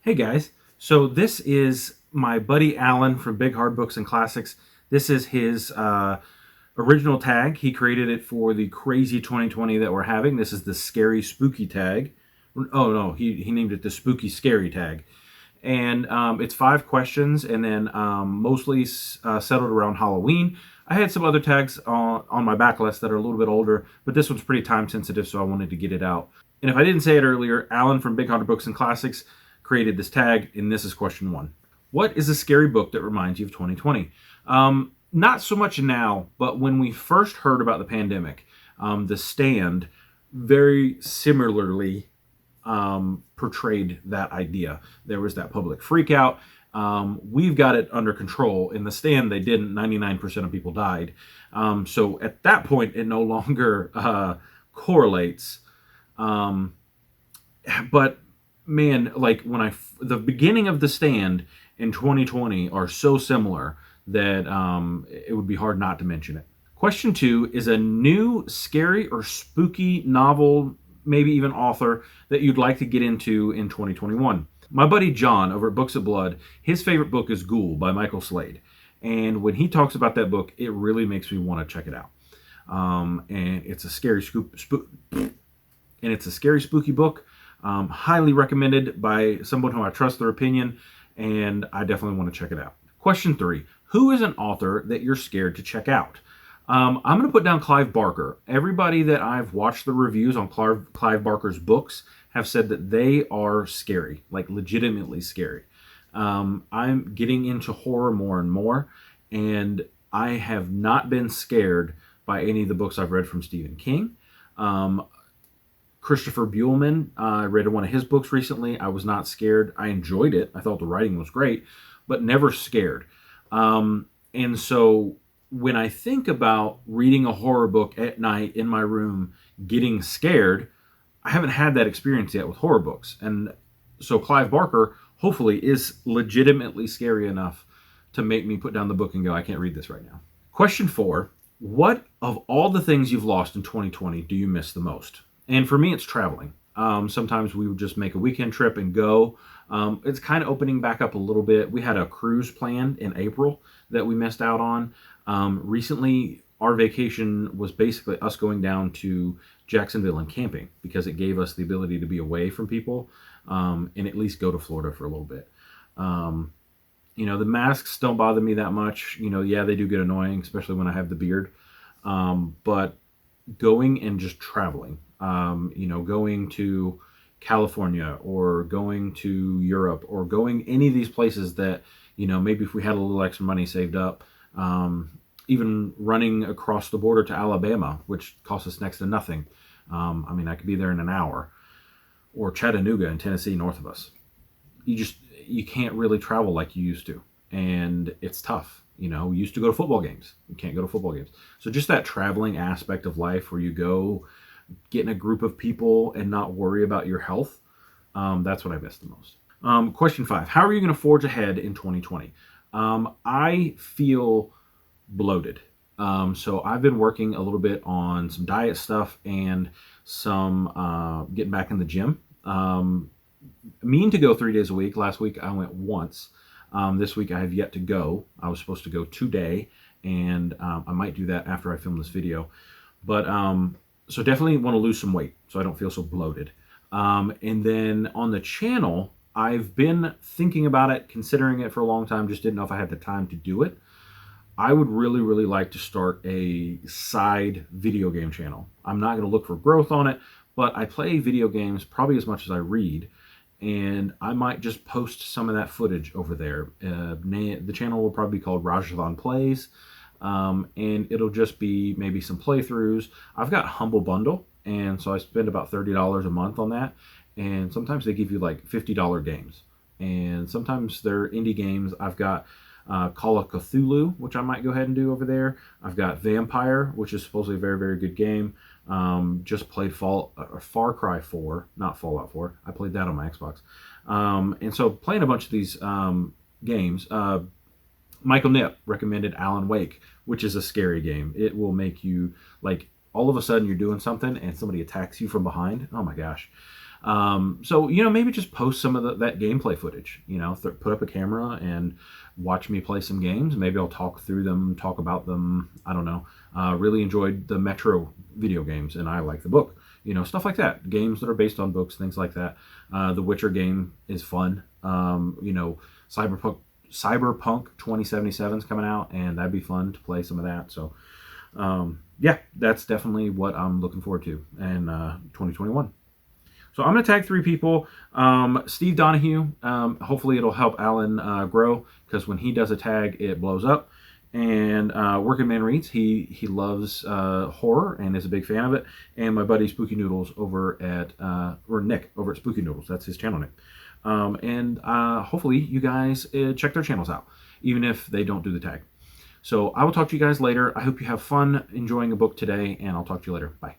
Hey guys, so this is my buddy Alan from Big Hard Books and Classics. This is his original tag. He created it for the crazy 2020 that we're having. This is the Scary Spooky tag. Oh no, he named it the Spooky Scary tag. And it's 5 questions, and then mostly settled around Halloween. I had some other tags on my backlist that are a little bit older, but this one's pretty time sensitive, so I wanted to get it out. And if I didn't say it earlier, Alan from Big Hunter Books and Classics created this tag, and this is question 1. What is a scary book that reminds you of 2020? Not so much now, but when we first heard about the pandemic, The Stand very similarly portrayed that idea. There was that public freakout. We've got it under control. In The Stand, they didn't. 99% of people died. So at that point, it no longer correlates. But man, like the beginning of The Stand in 2020 are so similar that it would be hard not to mention it. Question 2 is a new scary or spooky novel, maybe even author, that you'd like to get into in 2021. My buddy John over at Books of Blood, his favorite book is Ghoul by Michael Slade. And when he talks about that book, it really makes me want to check it out. And it's a scary spooky book. Highly recommended by someone who I trust their opinion, and I definitely want to check it out. Question 3. Who is an author that you're scared to check out? I'm going to put down Clive Barker. Everybody that I've watched the reviews on Clive Barker's books have said that they are scary, like legitimately scary. I'm getting into horror more and more, and I have not been scared by any of the books I've read from Stephen King. Christopher Buehlman, I read one of his books recently. I was not scared. I enjoyed it. I thought the writing was great, but never scared. And so when I think about reading a horror book at night in my room, getting scared, I haven't had that experience yet with horror books. And so Clive Barker, hopefully, is legitimately scary enough to make me put down the book and go, I can't read this right now. Question 4, what of all the things you've lost in 2020 do you miss the most? And for me, it's traveling. Sometimes we would just make a weekend trip and go. It's kind of opening back up a little bit. We had a cruise planned in April that we missed out on. Recently, our vacation was basically us going down to Jacksonville and camping because it gave us the ability to be away from people and at least go to Florida for a little bit. The masks don't bother me that much. Yeah, they do get annoying, especially when I have the beard. But going and just traveling, going to California or going to Europe or going any of these places that, maybe if we had a little extra money saved up, even running across the border to Alabama, which costs us next to nothing. I could be there in an hour, or Chattanooga in Tennessee, north of us. You can't really travel like you used to. And it's tough. We used to go to football games. You can't go to football games. So just that traveling aspect of life where you go get in a group of people and not worry about your health, that's what I miss the most. Question 5, how are you going to forge ahead in 2020? I feel bloated. So I've been working a little bit on some diet stuff and some getting back in the gym. Mean to go 3 days a week. Last week I went once. This week I have yet to go. I was supposed to go today, and I might do that after I film this video. But so definitely want to lose some weight so I don't feel so bloated. And then on the channel, I've been thinking about it, considering it for a long time, just didn't know if I had the time to do it. I would really, really like to start a side video game channel. I'm not going to look for growth on it, but I play video games probably as much as I read, and I might just post some of that footage over there. The channel will probably be called Rajathon Plays, and it'll just be maybe some playthroughs. I've got Humble Bundle, and so I spend about $30 a month on that, and sometimes they give you like $50 games, and sometimes they're indie games. I've got Call of Cthulhu, which I might go ahead and do over there. I've got Vampire, which is supposedly a very, very good game. Just played Far Cry 4, not Fallout 4. I played that on my Xbox. And so playing a bunch of these games. Michael Knipp recommended Alan Wake, which is a scary game. It will make you, like, all of a sudden you're doing something and somebody attacks you from behind. Oh my gosh. So, maybe just post some of that gameplay footage. Put up a camera and watch me play some games. Maybe I'll talk through them, talk about them. I don't know. Really enjoyed the Metro video games, and I like the book. Stuff like that. Games that are based on books, things like that. The Witcher game is fun. Cyberpunk 2077 is coming out, and that'd be fun to play some of that. So, yeah, that's definitely what I'm looking forward to in 2021. So I'm going to tag 3 people. Steve Donahue. Hopefully it'll help Alan grow, because when he does a tag, it blows up. And Working Man Reads. He loves horror and is a big fan of it. And my buddy Spooky Noodles over at or Nick over at Spooky Noodles. That's his channel name. And hopefully you guys check their channels out, even if they don't do the tag. So I will talk to you guys later. I hope you have fun enjoying a book today, and I'll talk to you later. Bye.